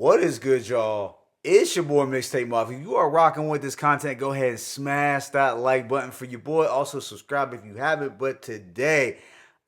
What is good, y'all? It's your boy Mixtape Muff. If you are rocking with this content, go ahead and smash that like button for your boy. Also, subscribe if you haven't. But today,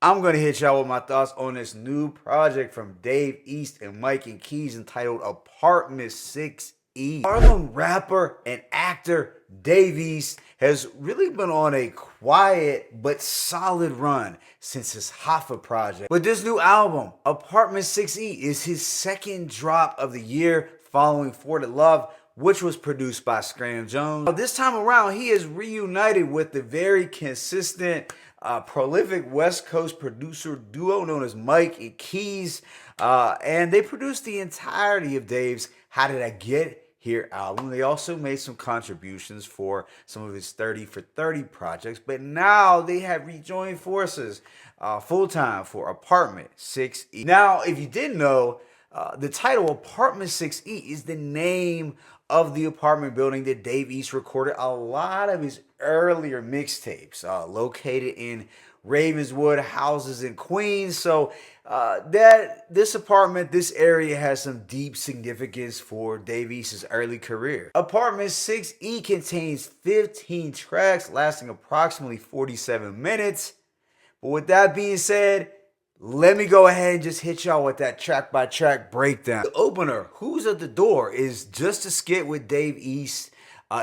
I'm going to hit y'all with my thoughts on this new project from Dave East and Mike and Keys entitled Apartment 6E. Harlem rapper and actor Dave East has really been on a quiet but solid run since his Hoffa project. But this new album, Apartment 6E, is his second drop of the year following For the Love, which was produced by Scram Jones. Now, this time around, he is reunited with the very consistent, prolific West Coast producer duo known as Mike and Keys, and they produced the entirety of Dave's How Did I Get Here album. They also made some contributions for some of his 30 for 30 projects, but now they have rejoined forces full-time for Apartment 6E. Now, if you didn't know, the title Apartment 6E is the name of the apartment building that Dave East recorded a lot of his earlier mixtapes, located in Ravenswood, houses in Queens. So that this apartment, this area has some deep significance for Dave East's early career. Apartment 6E contains 15 tracks lasting approximately 47 minutes. But with that being said, let me go ahead and just hit y'all with that track by track breakdown. The opener, Who's at the Door, is just a skit with Dave East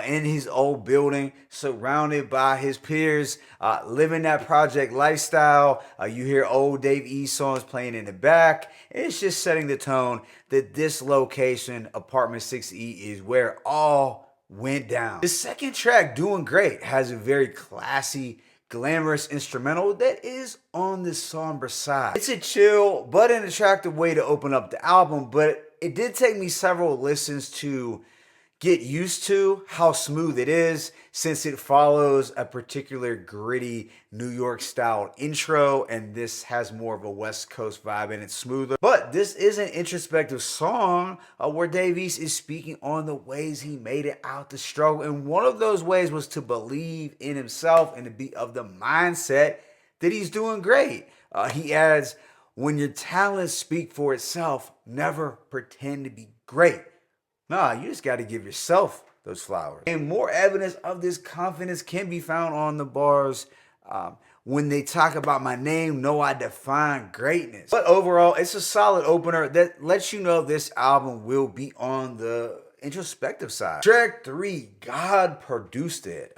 in his old building, surrounded by his peers, living that project lifestyle. You hear old Dave East songs playing in the back. And it's just setting the tone that this location, Apartment 6E, is where all went down. The second track, Doing Great, has a very classy, glamorous instrumental that is on the somber side. It's a chill but an attractive way to open up the album, but it did take me several listens to get used to how smooth it is, since it follows a particular gritty New York style intro, and this has more of a West Coast vibe and it's smoother. But this is an introspective song where Dave East is speaking on the ways he made it out the struggle, and one of those ways was to believe in himself and to be of the mindset that he's doing great. He adds, when your talents speak for itself, never pretend to be great. Nah, you just got to give yourself those flowers. And more evidence of this confidence can be found on the bars when they talk about my name, know I define greatness. But overall, it's a solid opener that lets you know this album will be on the introspective side. Track 3, God Produced It,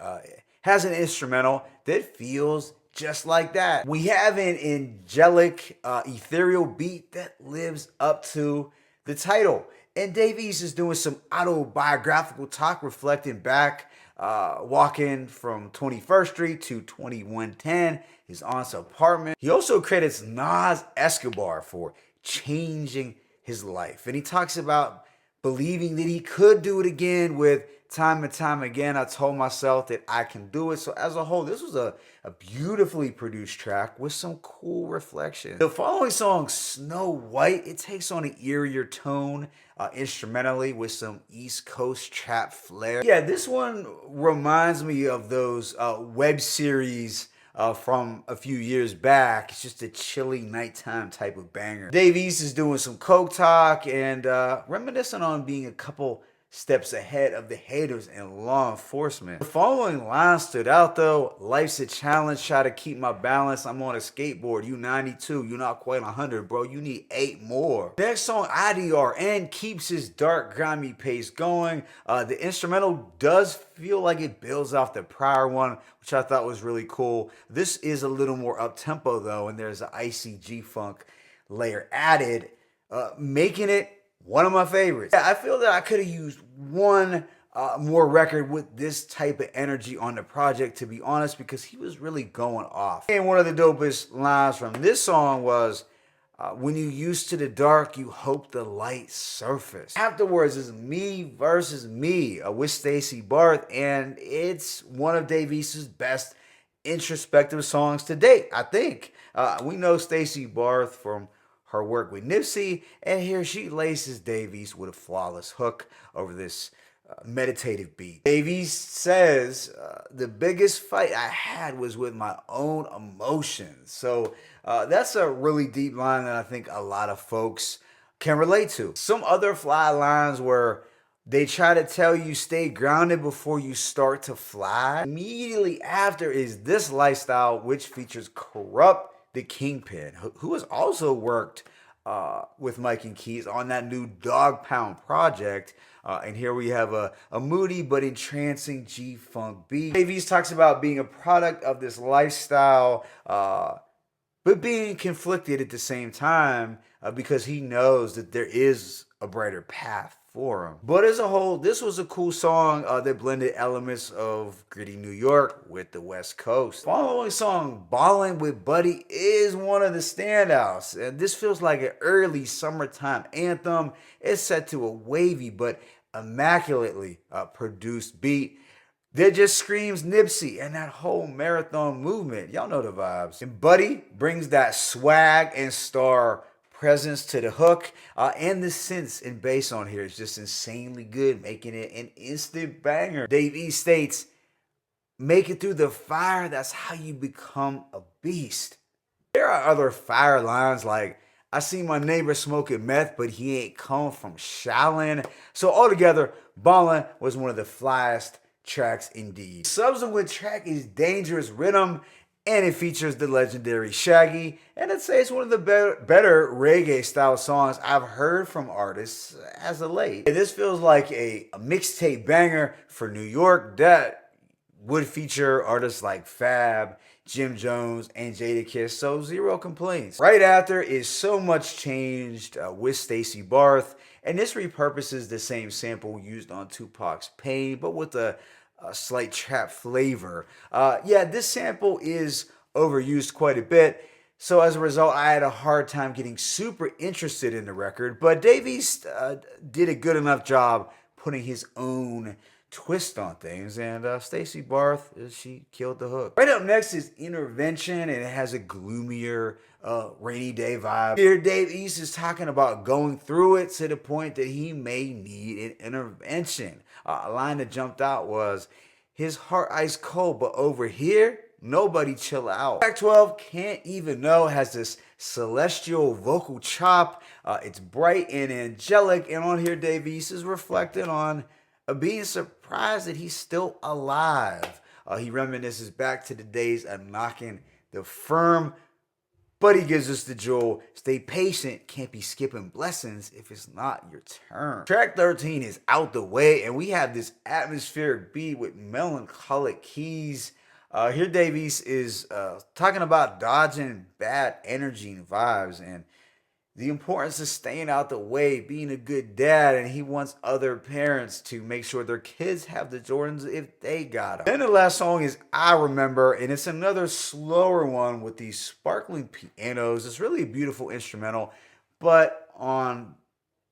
has an instrumental that feels just like that. We have an angelic, ethereal beat that lives up to the title. And Dave East is doing some autobiographical talk, reflecting back, walking from 21st Street to 2110, his aunt's apartment. He also credits Nas Escobar for changing his life. And he talks about believing that he could do it again with time and time again. I told myself that I can do it. So as a whole, this was a beautifully produced track with some cool reflection. The following song, Snow White, it takes on an eerier tone instrumentally with some East Coast trap flair. Yeah, this one reminds me of those web series from a few years back. It's just a chilly nighttime type of banger. Dave East is doing some coke talk and reminiscing on being a couple steps ahead of the haters and law enforcement. The following line stood out though: life's a challenge, try to keep my balance. I'm on a skateboard, you 92, you're not quite 100, bro, you need 8 more. Next song, IDRN, keeps his dark, grimy pace going. The instrumental does feel like it builds off the prior one, which I thought was really cool. This is a little more up-tempo though, and there's an icy G-funk layer added, making it one of my favorites. I feel that I could have used one more record with this type of energy on the project, to be honest, because he was really going off. And one of the dopest lines from this song was, when you used to the dark, you hope the light surface. Afterwards is Me versus Me with Stacy Barthe, and it's one of Dave East's best introspective songs to date, I think. We know Stacy Barthe from her work with Nipsey, and here she laces Dave East with a flawless hook over this meditative beat. Dave East says, the biggest fight I had was with my own emotions. So that's a really deep line that I think a lot of folks can relate to. Some other fly lines were they try to tell you stay grounded before you start to fly. Immediately after is This Lifestyle, which features Corrupt the Kingpin, who has also worked with Mike and Keys on that new Dog Pound project. And here we have a moody but entrancing G-Funk beat. Davies talks about being a product of this lifestyle, but being conflicted at the same time because he knows that there is a brighter path for him. But as a whole, this was a cool song that blended elements of gritty New York with the West Coast. Following song, Ballin' with Buddy, is one of the standouts. And this feels like an early summertime anthem. It's set to a wavy but immaculately produced beat that just screams Nipsey and that whole marathon movement. Y'all know the vibes. And Buddy brings that swag and star presence to the hook, and the synths and bass on here is just insanely good, making it an instant banger. Dave East states, make it through the fire, that's how you become a beast. There are other fire lines like, I see my neighbor smoking meth, but he ain't come from Shaolin. So altogether, Ballin' was one of the flyest tracks indeed. Subsequent track is Dangerous Rhythm, and it features the legendary Shaggy, and I'd say it's one of the better reggae style songs I've heard from artists as of late. And this feels like a mixtape banger for New York that would feature artists like Fab, Jim Jones, and Jadakiss, so zero complaints. Right after is So Much Changed with Stacy Barthe, and this repurposes the same sample used on Tupac's Pain, but with a slight trap flavor. Yeah, this sample is overused quite a bit, so as a result, I had a hard time getting super interested in the record, but Davies did a good enough job putting his own twist on things, and Stacy Barthe, she killed the hook. Right up next is Intervention, and it has a gloomier, rainy day vibe. Here, Dave East is talking about going through it to the point that he may need an intervention. A line that jumped out was, his heart ice cold, but over here, nobody chill out. Track 12, Can't Even Know, has this celestial vocal chop. It's bright and angelic, and on here, Dave East is reflecting on being surprised that he's still alive. He reminisces back to the days of knocking the firm, but he gives us the jewel, stay patient, can't be skipping blessings if it's not your turn. Track 13 is Out the Way, and we have this atmospheric beat with melancholic keys. Here Davies is talking about dodging bad energy and vibes, and the importance of staying out the way, being a good dad, and he wants other parents to make sure their kids have the Jordans if they got them. Then the last song is I Remember, and it's another slower one with these sparkling pianos. It's really a beautiful instrumental, but on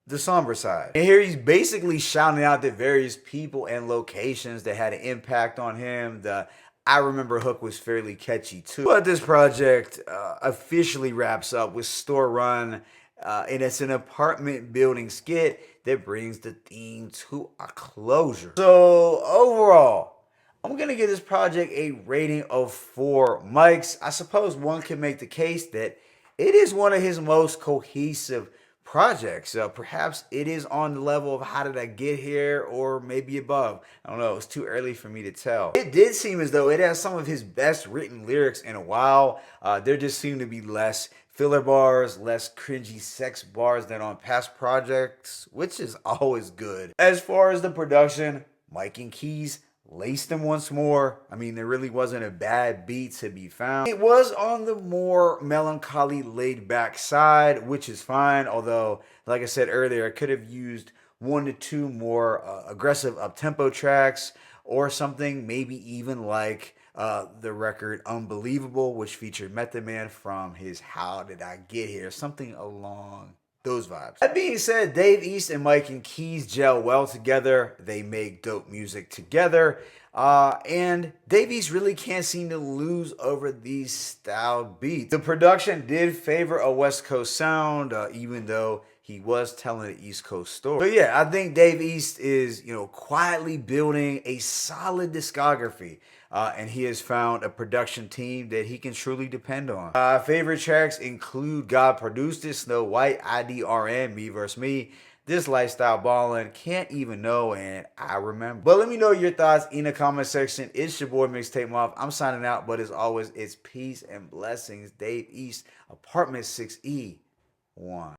the somber side. And here he's basically shouting out the various people and locations that had an impact on him. The I Remember hook was fairly catchy too. But this project officially wraps up with Store Run, and it's an apartment building skit that brings the theme to a closure. So overall, I'm going to give this project a rating of 4 mics. I suppose one can make the case that it is one of his most cohesive projects. Perhaps it is on the level of How Did I Get Here, or maybe above. I don't know. It's too early for me to tell. It did seem as though it has some of his best written lyrics in a while. There just seem to be less filler bars, less cringy sex bars than on past projects, which is always good. As far as the production, Mike and Keys laced them once more. I mean, there really wasn't a bad beat to be found. It was on the more melancholy, laid-back side, which is fine. Although, like I said earlier, I could have used 1 to 2 more aggressive up-tempo tracks, or something maybe even like the record Unbelievable, which featured Method Man from his How Did I Get Here? Something along those vibes. That being said, Dave East and Mike and Keys gel well together. They make dope music together. And Dave East really can't seem to lose over these style beats. The production did favor a West Coast sound, even though he was telling the East Coast story. So yeah, I think Dave East is, quietly building a solid discography. And he has found a production team that he can truly depend on. Favorite tracks include God Produced It, Snow White, IDRN, Me vs. Me, This Lifestyle Ballin', Can't Even Know, and I Remember. But let me know your thoughts in the comment section. It's your boy Mixtape Moth. I'm signing out, but as always, it's peace and blessings. Dave East, Apartment 6E1.